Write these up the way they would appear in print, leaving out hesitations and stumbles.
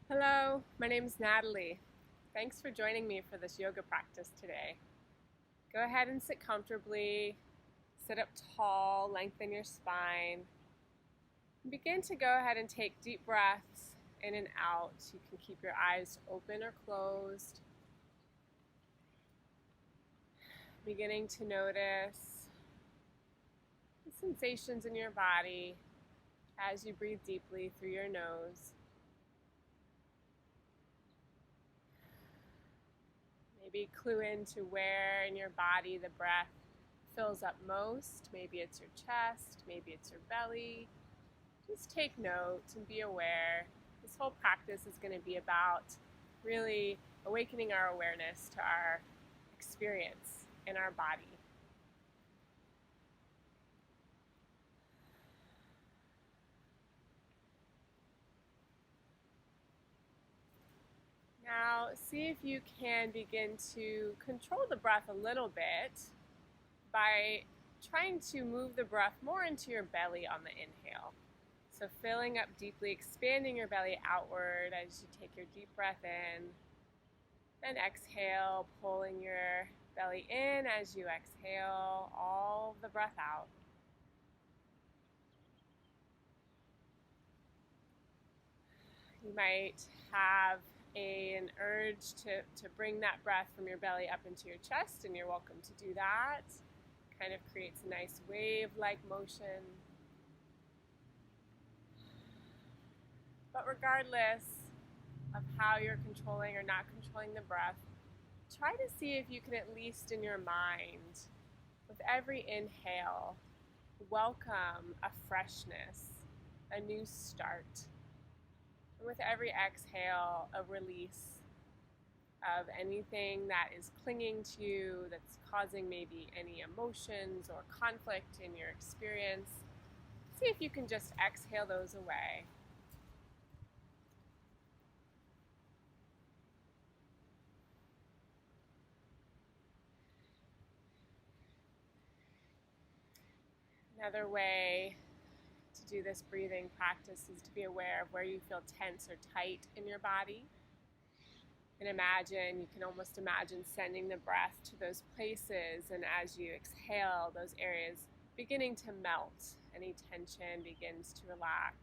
Hello, my name is Natalie. Thanks for joining me for this yoga practice today. Go ahead and sit comfortably, sit up tall, lengthen your spine. Begin to go ahead and take deep breaths in and out. You can keep your eyes open or closed. Beginning to notice the sensations in your body as you breathe deeply through your nose. Maybe clue into where in your body the breath fills up most. Maybe it's your chest, maybe it's your belly. Just take note and be aware. This whole practice is going to be about really awakening our awareness to our experience in our body. Now, see if you can begin to control the breath a little bit by trying to move the breath more into your belly on the inhale. So filling up deeply, expanding your belly outward as you take your deep breath in. Then exhale, pulling your belly in as you exhale all the breath out. You might have an urge to bring that breath from your belly up into your chest, and you're welcome to do that. Kind of creates a nice wave-like motion. But regardless of how you're controlling or not controlling the breath, try to see if you can, at least in your mind, with every inhale, welcome a freshness, a new start. And with every exhale, a release of anything that is clinging to you, that's causing maybe any emotions or conflict in your experience. See if you can just exhale those away. Another way to do this breathing practice is to be aware of where you feel tense or tight in your body. And you can almost imagine sending the breath to those places, and as you exhale, those areas beginning to melt. Any tension begins to relax.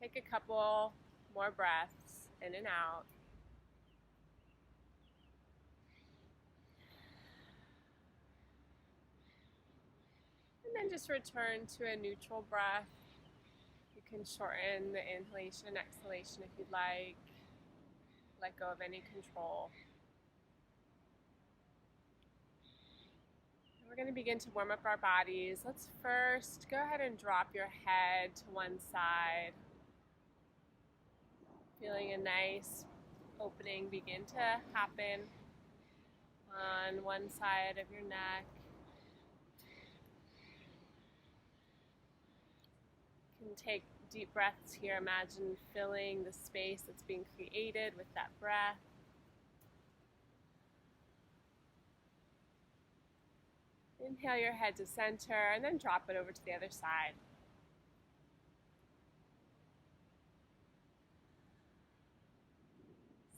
Take a couple more breaths in and out. And then just return to a neutral breath. You can shorten the inhalation and exhalation if you'd like. Let go of any control. We're going to begin to warm up our bodies. Let's first go ahead and drop your head to one side. Feeling a nice opening begin to happen on one side of your neck. You can take deep breaths here. Imagine filling the space that's being created with that breath. Inhale your head to center and then drop it over to the other side.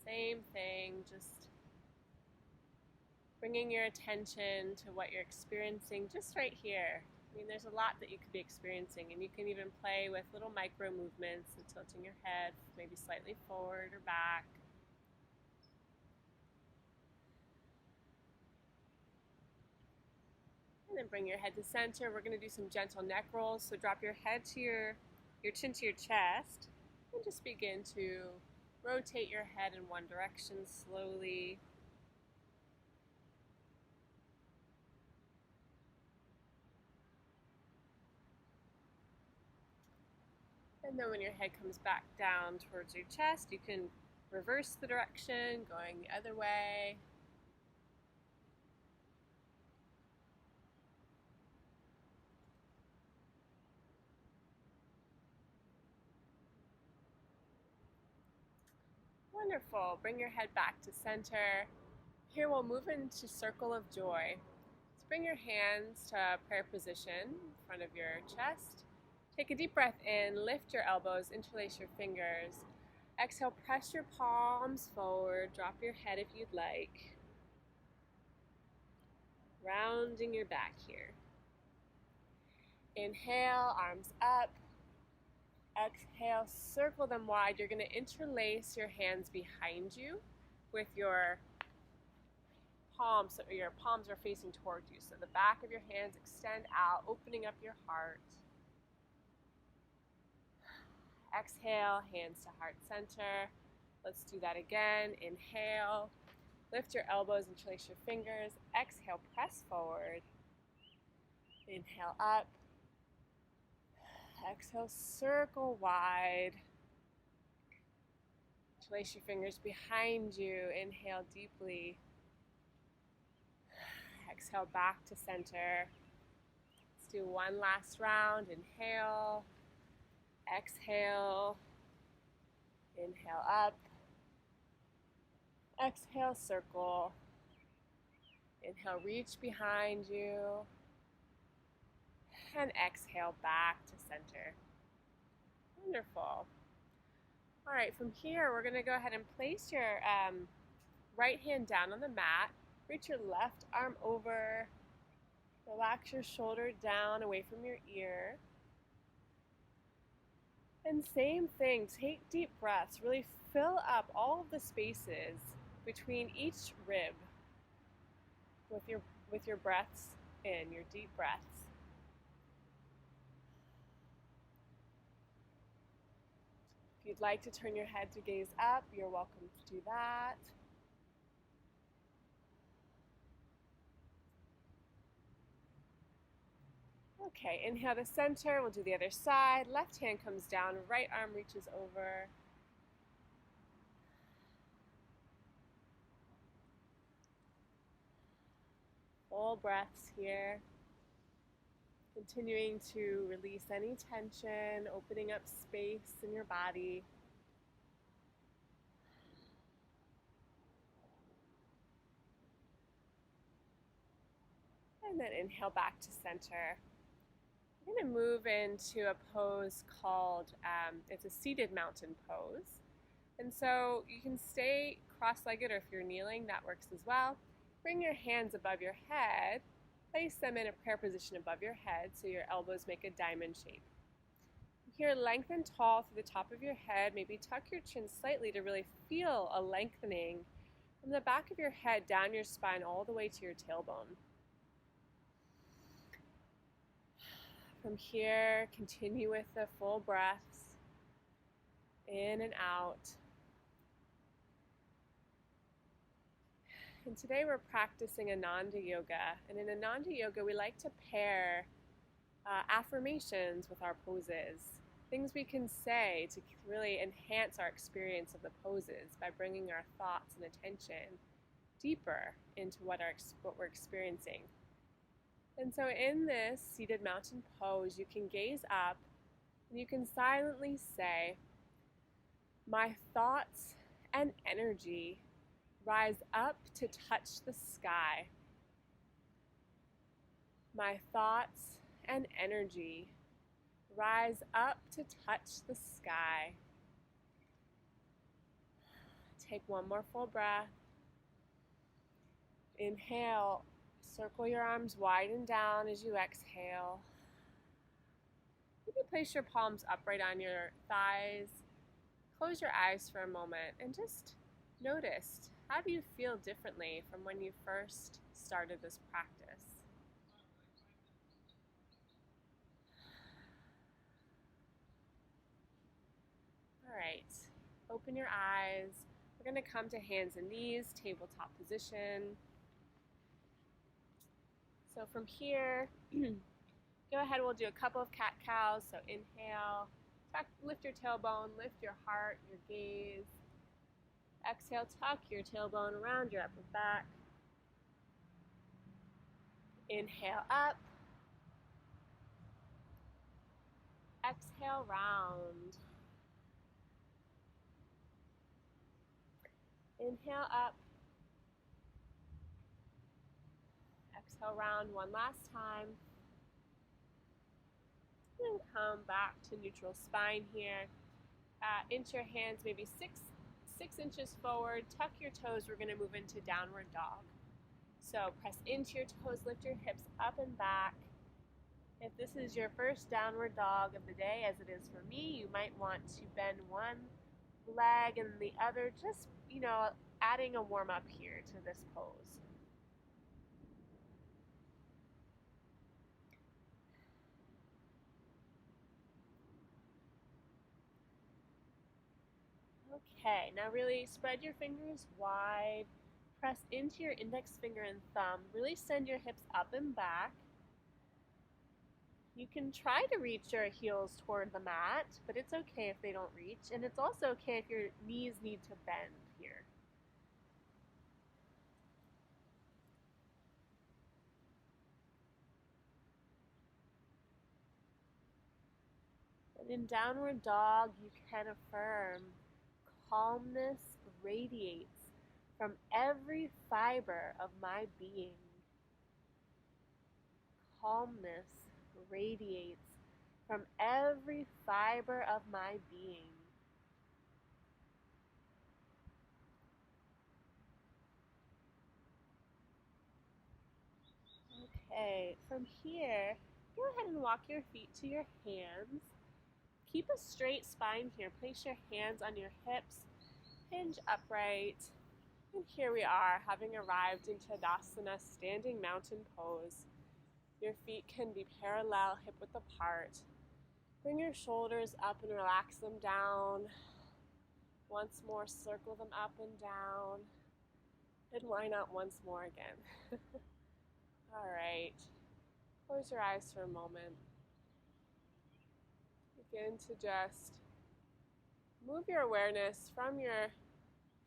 Same thing, just bringing your attention to what you're experiencing just right here. I mean, there's a lot that you could be experiencing, and you can even play with little micro movements of tilting your head, maybe slightly forward or back. And then bring your head to center. We're going to do some gentle neck rolls. So drop your head to your chin to your chest, and just begin to rotate your head in one direction slowly. And then when your head comes back down towards your chest, you can reverse the direction, going the other way. Wonderful. Bring your head back to center. here we'll move into circle of joy. So bring your hands to prayer position in front of your chest. Take a deep breath in, lift your elbows, interlace your fingers. Exhale, press your palms forward, drop your head if you'd like. Rounding your back here. Inhale, arms up. Exhale, circle them wide. You're going to interlace your hands behind you with your palms, so your palms are facing towards you. So the back of your hands extend out, opening up your heart. Exhale, hands to heart center. Let's do that again. Inhale, lift your elbows, interlace your fingers. Exhale, press forward. Inhale up. Exhale, circle wide. Interlace your fingers behind you. Inhale deeply. Exhale, back to center. Let's do one last round. Inhale. Exhale. Inhale up. Exhale, circle. Inhale, reach behind you. And exhale, back to center. Wonderful. All right, from here, we're going to go ahead and place your right hand down on the mat. Reach your left arm over. Relax your shoulder down away from your ear. And same thing, take deep breaths. Really fill up all of the spaces between each rib with your breaths in, your deep breaths. If you'd like to turn your head to gaze up, you're welcome to do that. Okay, inhale to center. We'll do the other side. Left hand comes down, right arm reaches over. Full breaths here. Continuing to release any tension, opening up space in your body. And then inhale back to center. We're going to move into a pose called, it's a seated mountain pose. And so you can stay cross-legged, or if you're kneeling, that works as well. Bring your hands above your head. Place them in a prayer position above your head so your elbows make a diamond shape. Here, lengthen tall through the top of your head. Maybe tuck your chin slightly to really feel a lengthening from the back of your head down your spine all the way to your tailbone. From here, continue with the full breaths in and out. And today we're practicing Ananda Yoga. And in Ananda Yoga, we like to pair affirmations with our poses. Things we can say to really enhance our experience of the poses by bringing our thoughts and attention deeper into what we're experiencing. And so in this seated mountain pose, you can gaze up and you can silently say, "My thoughts and energy rise up to touch the sky. My thoughts and energy rise up to touch the sky." Take one more full breath. Inhale, circle your arms wide and down as you exhale. Maybe place your palms upright on your thighs. Close your eyes for a moment and just notice, how do you feel differently from when you first started this practice? All right, open your eyes. We're going to come to hands and knees, tabletop position. So from here, go ahead, we'll do a couple of cat-cows. So inhale, lift your tailbone, lift your heart, your gaze. Exhale, tuck your tailbone around your upper back. Inhale up. Exhale, round. Inhale up. Exhale, round one last time. And come back to neutral spine here. Inch your hands maybe six inches forward. Tuck your toes. We're going to move into downward dog. So press into your toes, lift your hips up and back. If this is your first downward dog of the day, as it is for me, you might want to bend one leg and the other, just, adding a warm up here to this pose. Okay, now really spread your fingers wide. Press into your index finger and thumb. Really send your hips up and back. You can try to reach your heels toward the mat, but it's okay if they don't reach. And it's also okay if your knees need to bend here. And in downward dog, you can affirm calmness radiates from every fiber of my being. Calmness radiates from every fiber of my being. Okay, from here, go ahead and walk your feet to your hands. Keep a straight spine here. Place your hands on your hips, hinge upright. And here we are, having arrived in Tadasana, standing mountain pose. Your feet can be parallel, hip width apart. Bring your shoulders up and relax them down. Once more, circle them up and down. And why not once more again? All right. Close your eyes for a moment. Begin to just move your awareness from your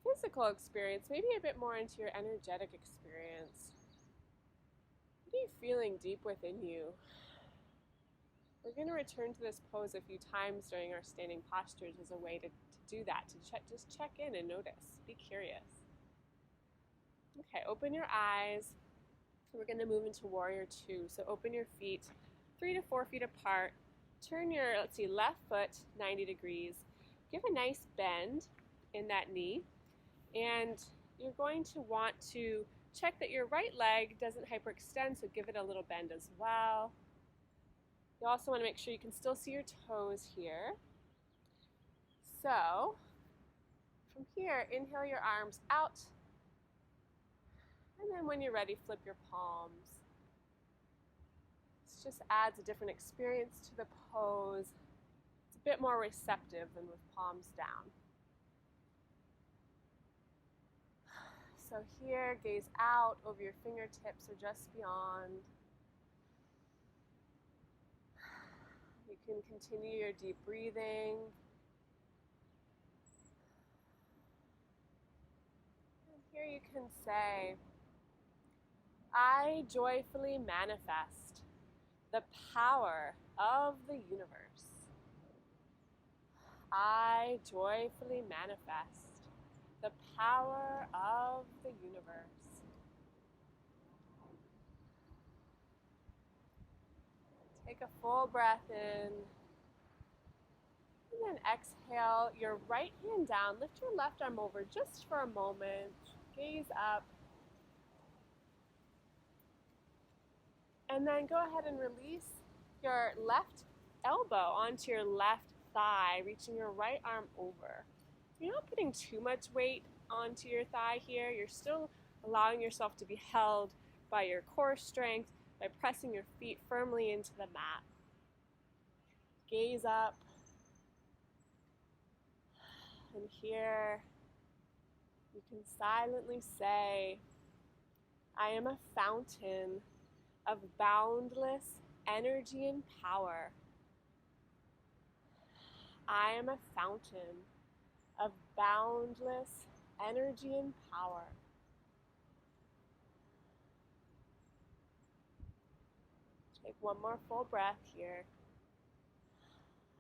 physical experience, maybe a bit more into your energetic experience. What are you feeling deep within you? We're going to return to this pose a few times during our standing postures as a way to do that, to just check in and notice. Be curious. Okay, open your eyes. We're going to move into Warrior Two. So open your feet 3 to 4 feet apart. Turn your, left foot 90 degrees. Give a nice bend in that knee. And you're going to want to check that your right leg doesn't hyperextend, so give it a little bend as well. You also want to make sure you can still see your toes here. So, from here, inhale your arms out. And then when you're ready, flip your palms. This just adds a different experience to the pose. It's a bit more receptive than with palms down. So here, gaze out over your fingertips or just beyond. You can continue your deep breathing. And here you can say, I joyfully manifest the power of the universe. I joyfully manifest the power of the universe. Take a full breath in. And then exhale your right hand down. Lift your left arm over just for a moment. Gaze up. And then go ahead and release your left elbow onto your left thigh, reaching your right arm over. You're not putting too much weight onto your thigh here. You're still allowing yourself to be held by your core strength by pressing your feet firmly into the mat. Gaze up. And here you can silently say, I am a fountain of boundless energy and power. I am a fountain of boundless energy and power. Take one more full breath here.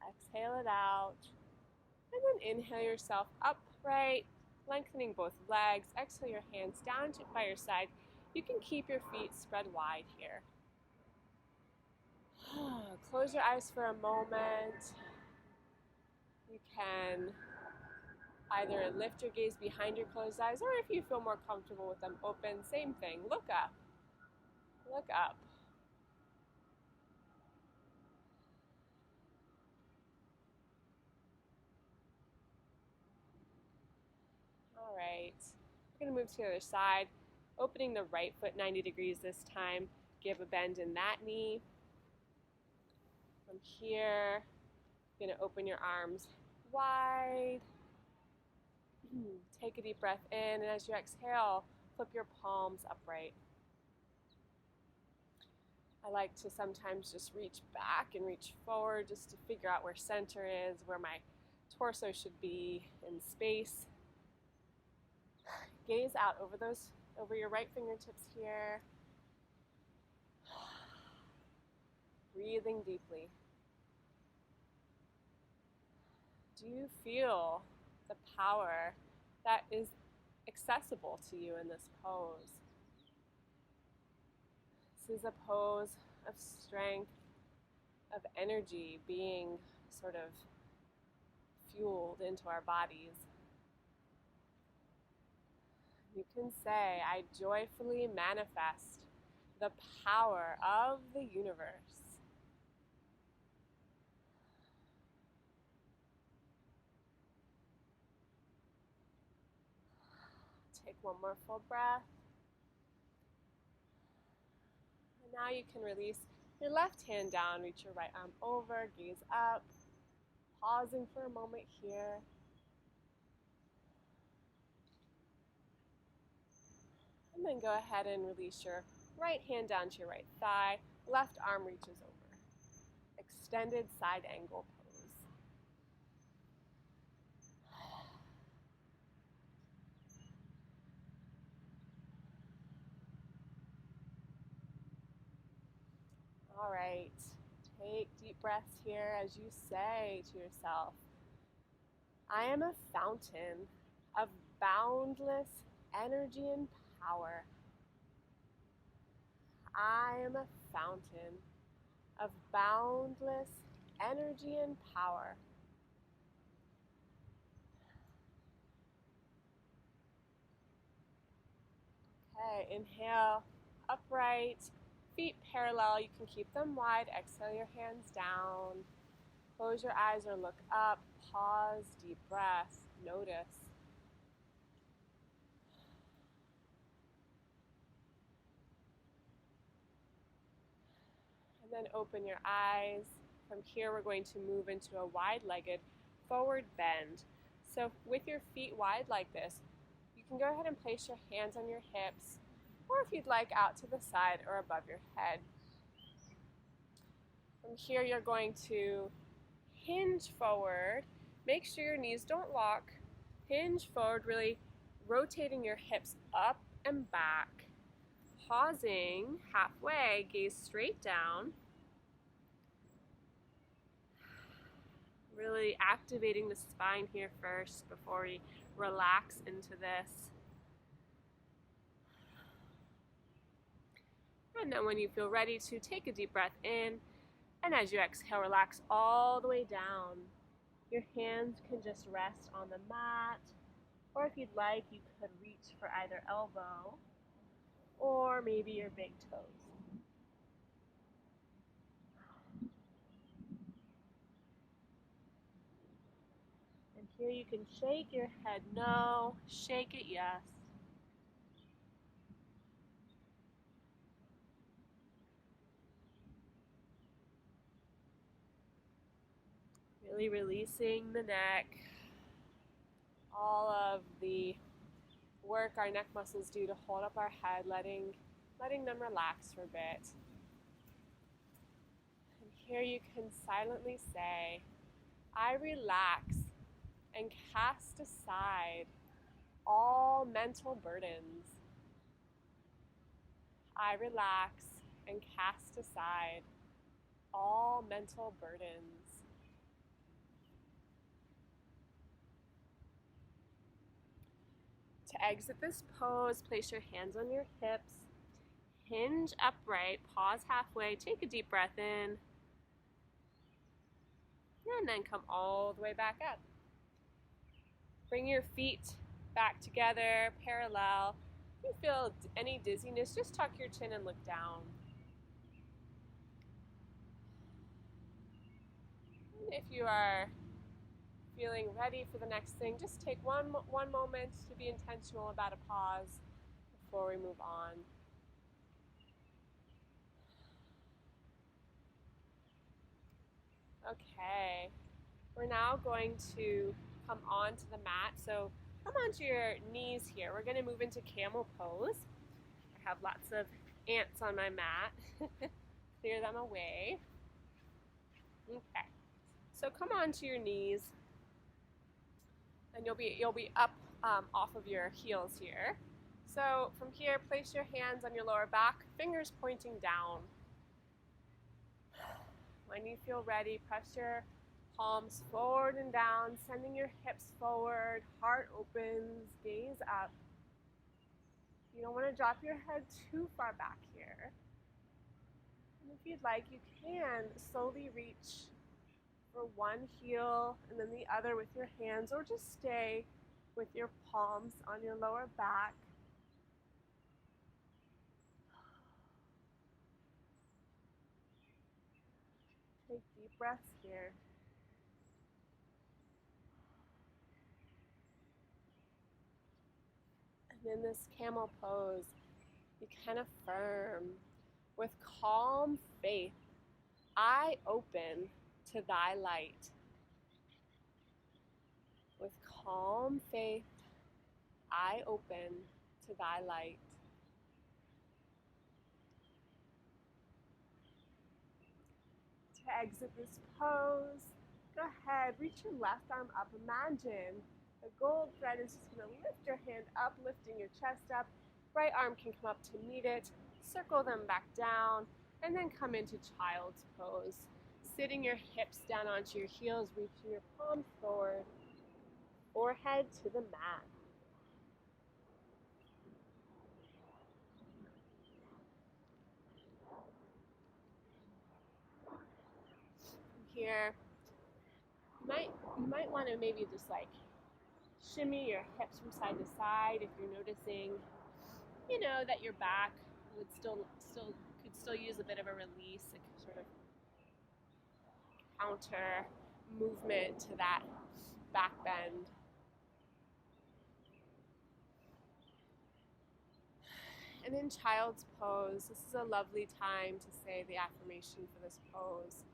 Exhale it out. And then inhale yourself upright, lengthening both legs. Exhale your hands down by your side. You can keep your feet spread wide here. Close your eyes for a moment. You can either lift your gaze behind your closed eyes, or if you feel more comfortable with them open, same thing. Look up. Look up. All right. We're going to move to the other side. Opening the right foot 90 degrees this time. Give a bend in that knee. From here, you're going to open your arms wide. Take a deep breath in, and as you exhale, flip your palms upright. I like to sometimes just reach back and reach forward just to figure out where center is, where my torso should be in space. Gaze out over your right fingertips here. Breathing deeply. Do you feel the power that is accessible to you in this pose? This is a pose of strength, of energy being sort of fueled into our bodies. You can say, I joyfully manifest the power of the universe. Take one more full breath. And now you can release your left hand down, reach your right arm over, gaze up, pausing for a moment here. And then go ahead and release your right hand down to your right thigh, left arm reaches over. Extended side angle pose. All right, take deep breaths here as you say to yourself, I am a fountain of boundless energy and power. I am a fountain of boundless energy and power. Okay, inhale, upright, feet parallel. You can keep them wide. Exhale your hands down. Close your eyes or look up. Pause, deep breath, notice. And then open your eyes. From here, we're going to move into a wide-legged forward bend. So with your feet wide like this, you can go ahead and place your hands on your hips, or if you'd like, out to the side or above your head. From here, you're going to hinge forward. Make sure your knees don't lock. Hinge forward, really rotating your hips up and back. Pausing halfway, gaze straight down. Really activating the spine here first before we relax into this. And then when you feel ready to, take a deep breath in, and as you exhale, relax all the way down. Your hands can just rest on the mat, or if you'd like, you could reach for either elbow or maybe your big toes. And here you can shake your head no, shake it yes. Really releasing the neck, all of the work our neck muscles do to hold up our head, letting them relax for a bit. And here you can silently say, I relax and cast aside all mental burdens. I relax and cast aside all mental burdens. To exit this pose, place your hands on your hips, hinge upright, pause halfway, take a deep breath in, and then come all the way back up. Bring your feet back together, parallel. If you feel any dizziness, just tuck your chin and look down. If you are feeling ready for the next thing, just take one moment to be intentional about a pause before we move on. Okay, we're now going to come onto the mat. So come onto your knees here. We're going to move into camel pose. I have lots of ants on my mat. Clear them away. Okay, so come onto your knees, and you'll be up off of your heels here. So from here, place your hands on your lower back, fingers pointing down. When you feel ready, press your palms forward and down, sending your hips forward, heart opens, gaze up. You don't want to drop your head too far back here. And if you'd like, you can slowly reach for one heel and then the other with your hands, or just stay with your palms on your lower back. Take deep breaths here. And in this camel pose, you can affirm with calm faith, I open to thy light. With calm faith, I open to thy light. To exit this pose, go ahead, reach your left arm up. Imagine the gold thread is just going to lift your hand up, lifting your chest up. Right arm can come up to meet it. Circle them back down, and then come into child's pose. Sitting your hips down onto your heels, reaching your palms forward, forehead to the mat. Here, you might want to maybe just like shimmy your hips from side to side if you're noticing, that your back would could still use a bit of a release, a sort of counter movement to that back bend. And in child's pose, this is a lovely time to say the affirmation for this pose,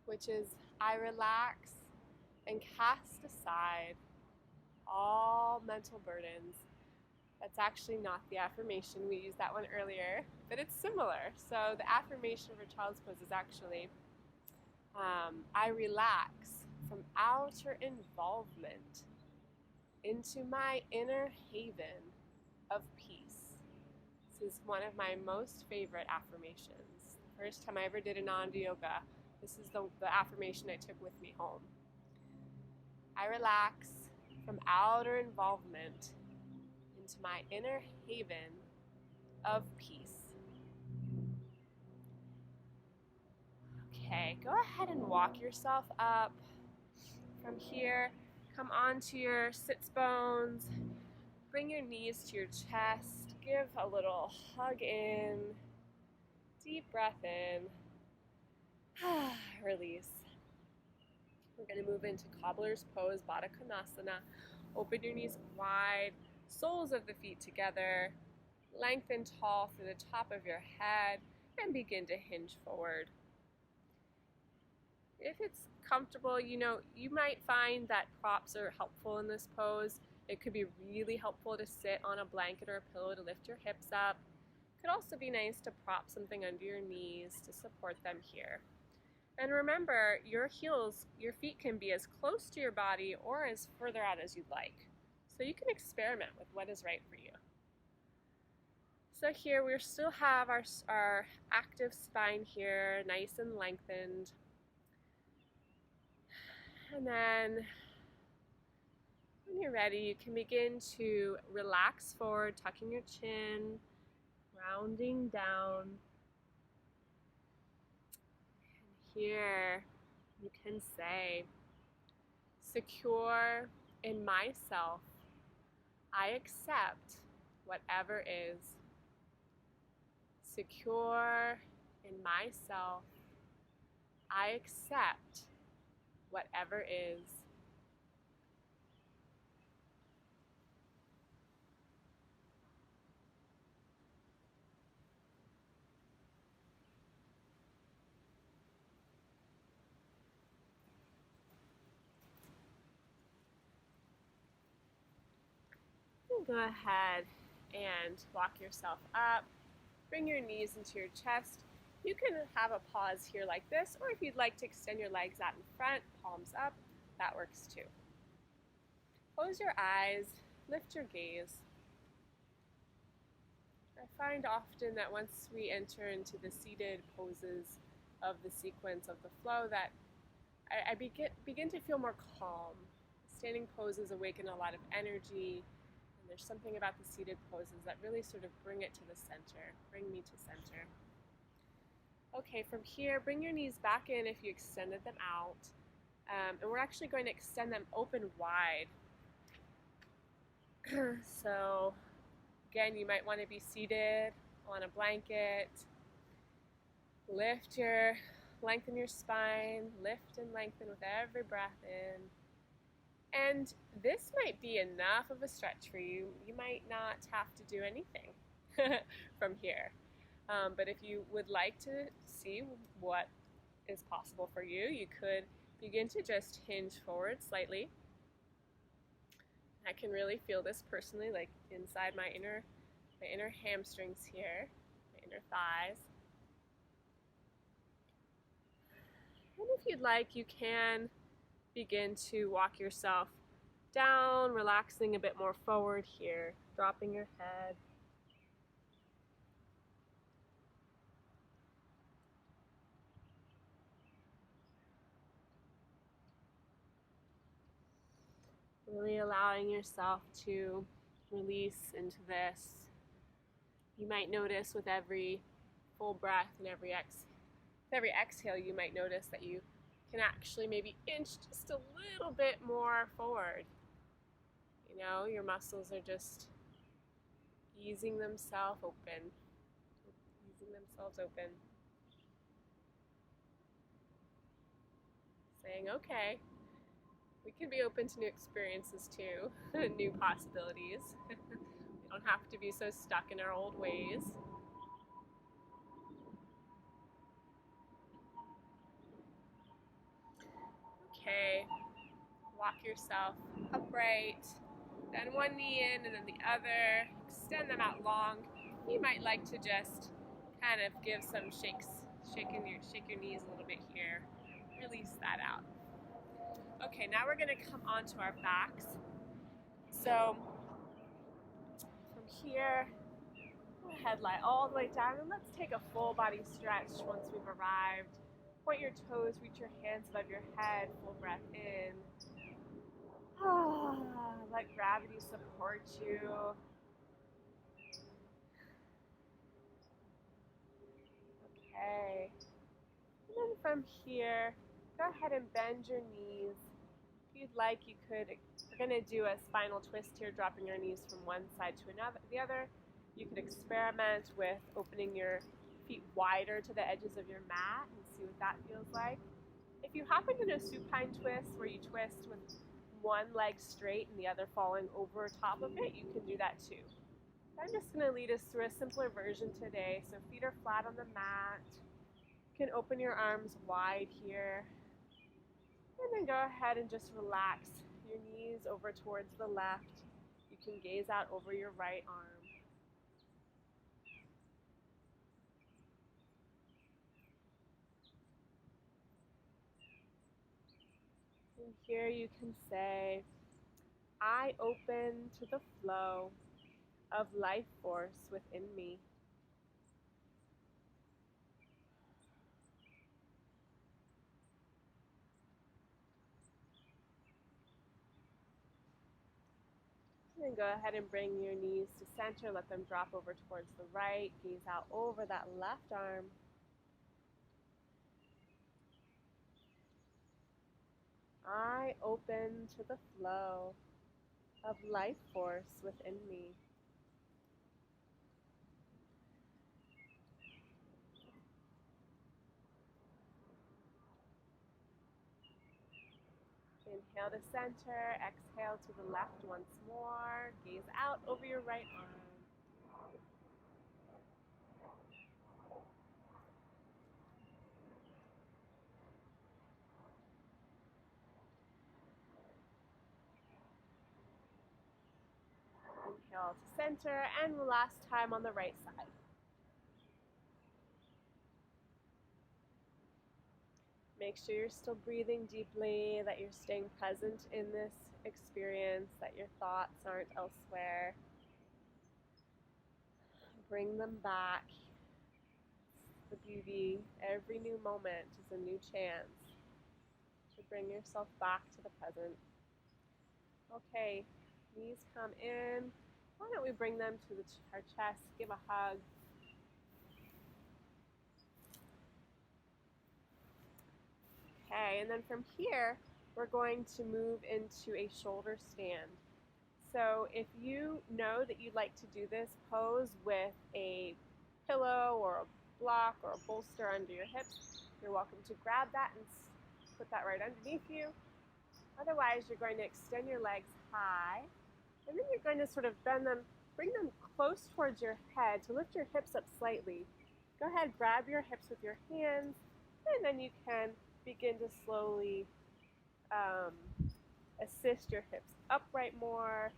which is, I relax and cast aside all mental burdens. That's actually not the affirmation. We used that one earlier, but it's similar. So the affirmation for child's pose is actually, I relax from outer involvement into my inner haven of peace. This is one of my most favorite affirmations. The first time I ever did Ananda Yoga, this is the affirmation I took with me home. I relax from outer involvement into my inner haven of peace. Okay, go ahead and walk yourself up. From here, come onto your sits bones. Bring your knees to your chest. Give a little hug in. Deep breath in. Release. We're going to move into cobbler's pose, Baddha Konasana. Open your knees wide, soles of the feet together. Lengthen tall through the top of your head and begin to hinge forward. If it's comfortable, you might find that props are helpful in this pose. It could be really helpful to sit on a blanket or a pillow to lift your hips up. It could also be nice to prop something under your knees to support them here. And remember, your feet can be as close to your body or as further out as you'd like. So you can experiment with what is right for you. So here we still have our active spine here, nice and lengthened. And then when you're ready, you can begin to relax forward, tucking your chin, grounding down. And here you can say, secure in myself, I accept whatever is. Secure in myself, I accept whatever is. Go ahead and walk yourself up. Bring your knees into your chest. You can have a pause here like this, or if you'd like to extend your legs out in front, palms up, that works too. Close your eyes, lift your gaze. I find often that once we enter into the seated poses of the sequence of the flow that I begin to feel more calm. Standing poses awaken a lot of energy, and there's something about the seated poses that really sort of bring it to the center, bring me to center. Okay, from here, bring your knees back in if you extended them out, and we're actually going to extend them open wide. So again, you might want to be seated on a blanket. Lengthen your spine, lift and lengthen with every breath in. And this might be enough of a stretch for you. You might not have to do anything from here. But if you would like to see what is possible for you, you could begin to just hinge forward slightly. I can really feel this personally, like inside my inner hamstrings here, my inner thighs. And if you'd like, you can begin to walk yourself down, relaxing a bit more forward here, dropping your head. Really allowing yourself to release into this. You might notice with every full breath and every exhale, you might notice that you can actually maybe inch just a little bit more forward. You know, your muscles are just easing themselves open. Saying, okay, we can be open to new experiences too, new possibilities. We don't have to be so stuck in our old ways. Okay, walk yourself upright, then one knee in and then the other, extend them out long. You might like to just kind of give some shakes, shake your knees a little bit here, release that out. Okay, now we're gonna come onto our backs. So from here, head lie all the way down, and let's take a full body stretch once we've arrived. Point your toes, reach your hands above your head, full breath in. Let gravity support you. Okay. And then from here, go ahead and bend your knees. If you'd like, you could, we're going to do a spinal twist here, dropping your knees from one side to the other. You could experiment with opening your feet wider to the edges of your mat and see what that feels like. If you happen to know supine twist, where you twist with one leg straight and the other falling over top of it, you can do that too. I'm just going to lead us through a simpler version today. So feet are flat on the mat. You can open your arms wide here. And then go ahead and just relax your knees over towards the left. You can gaze out over your right arm. And here you can say, I open to the flow of life force within me. And go ahead and bring your knees to center. Let them drop over towards the right. Gaze out over that left arm. I open to the flow of life force within me. Inhale to center, exhale to the left once more. Gaze out over your right arm. Inhale to center, and the last time on the right side. Make sure you're still breathing deeply, that you're staying present in this experience, that your thoughts aren't elsewhere. Bring them back. The beauty, every new moment is a new chance to bring yourself back to the present. Okay, knees come in. Why don't we bring them to our chest, give a hug. Okay, and then from here, we're going to move into a shoulder stand. So if you know that you'd like to do this pose with a pillow or a block or a bolster under your hips, you're welcome to grab that and put that right underneath you. Otherwise, you're going to extend your legs high, and then you're going to sort of bend them, bring them close towards your head to lift your hips up slightly. Go ahead, grab your hips with your hands, and then you can begin to slowly assist your hips upright more,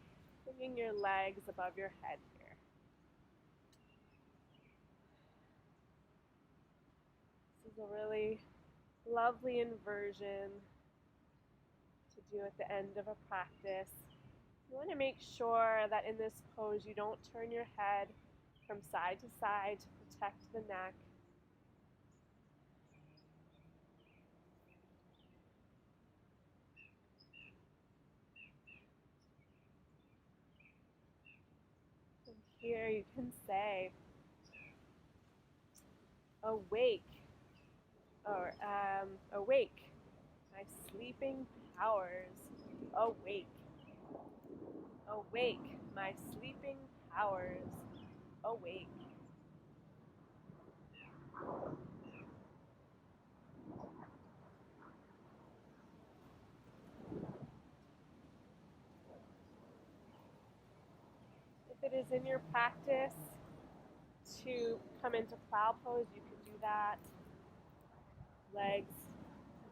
bringing your legs above your head here. This is a really lovely inversion to do at the end of a practice. You want to make sure that in this pose you don't turn your head from side to side to protect the neck. And here you can say, awake, or awake, my sleeping powers, awake. Awake, my sleeping powers, awake. If it is in your practice to come into plow pose, you can do that. Legs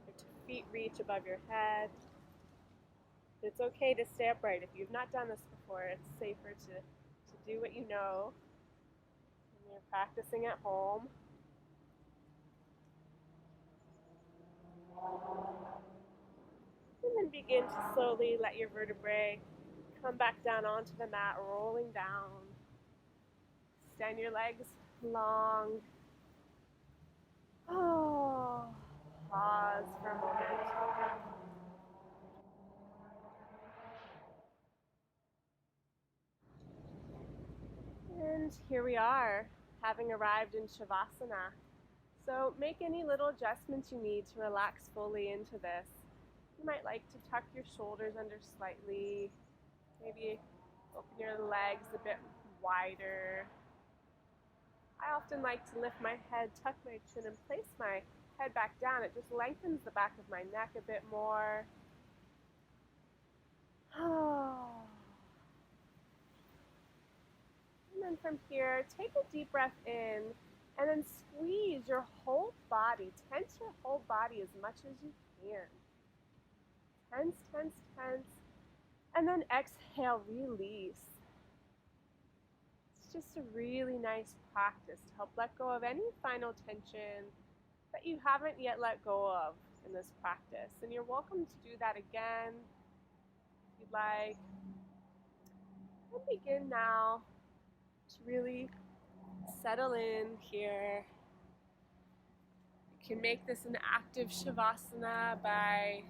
or feet reach above your head. It's okay to stay upright. If you've not done this before, it's safer to do what you know when you're practicing at home. And then begin to slowly let your vertebrae come back down onto the mat, rolling down. Extend your legs long. Oh, pause for a moment. And here we are, having arrived in Shavasana. So make any little adjustments you need to relax fully into this. You might like to tuck your shoulders under slightly, maybe open your legs a bit wider. I often like to lift my head, tuck my chin, and place my head back down. It just lengthens the back of my neck a bit more. And then from here, take a deep breath in and then squeeze your whole body. Tense your whole body as much as you can. Tense, tense, tense. And then exhale, release. It's just a really nice practice to help let go of any final tension that you haven't yet let go of in this practice. And you're welcome to do that again if you'd like. And begin now to really settle in here. You can make this an active Shavasana by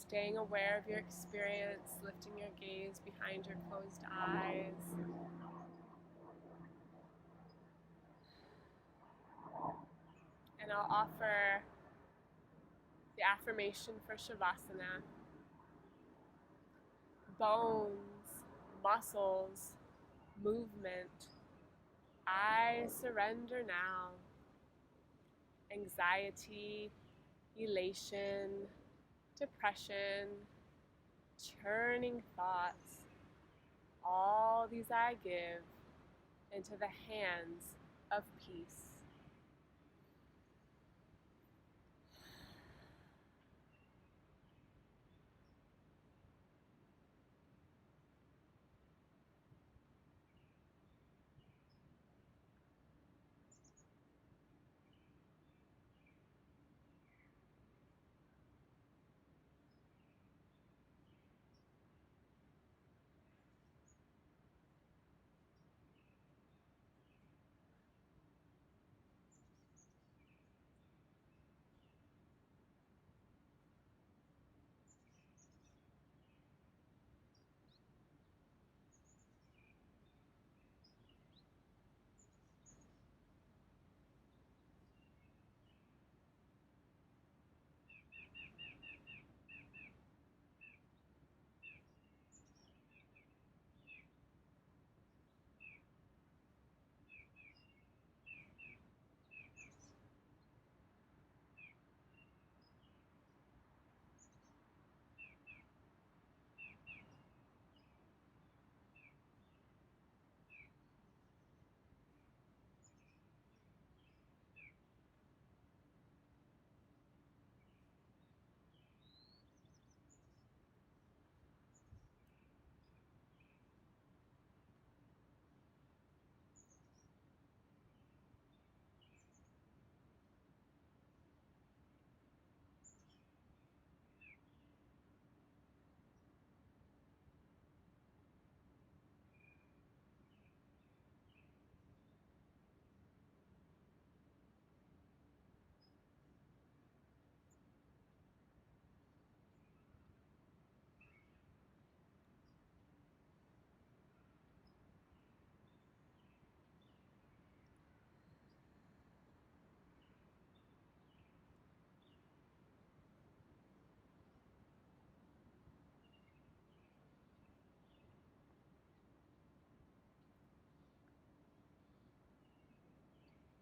staying aware of your experience, lifting your gaze behind your closed eyes. And I'll offer the affirmation for Shavasana. Bones, muscles, movement. I surrender now. Anxiety, elation, depression, churning thoughts. All these I give into the hands of peace.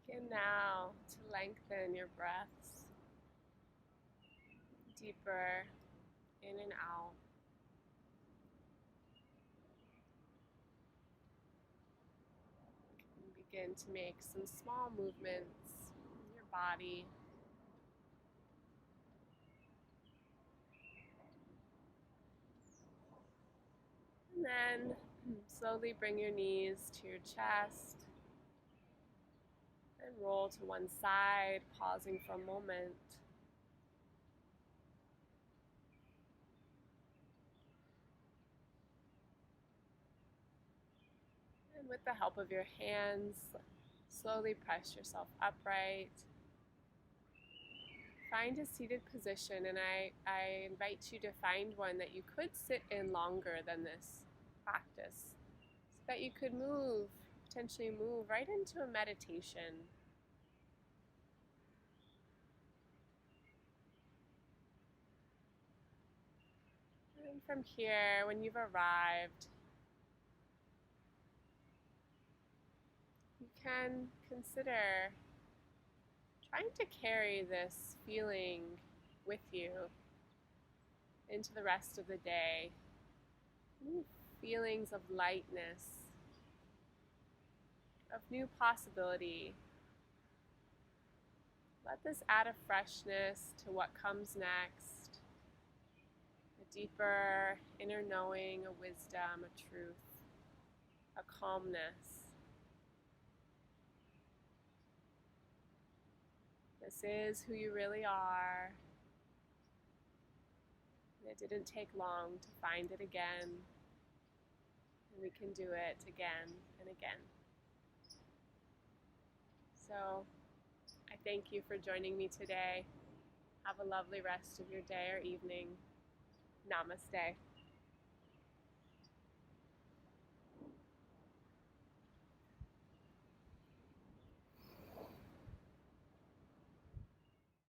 Begin now to lengthen your breaths deeper in and out. And begin to make some small movements in your body. And then slowly bring your knees to your chest and roll to one side, pausing for a moment. And with the help of your hands, slowly press yourself upright. Find a seated position, and I invite you to find one that you could sit in longer than this practice, so that you could potentially move right into a meditation. And from here, when you've arrived, you can consider trying to carry this feeling with you into the rest of the day. Feelings of lightness, of new possibility. Let this add a freshness to what comes next, a deeper inner knowing, a wisdom, a truth, a calmness. This is who you really are. It didn't take long to find it again, and we can do it again and again. So, I thank you for joining me today. Have a lovely rest of your day or evening. Namaste.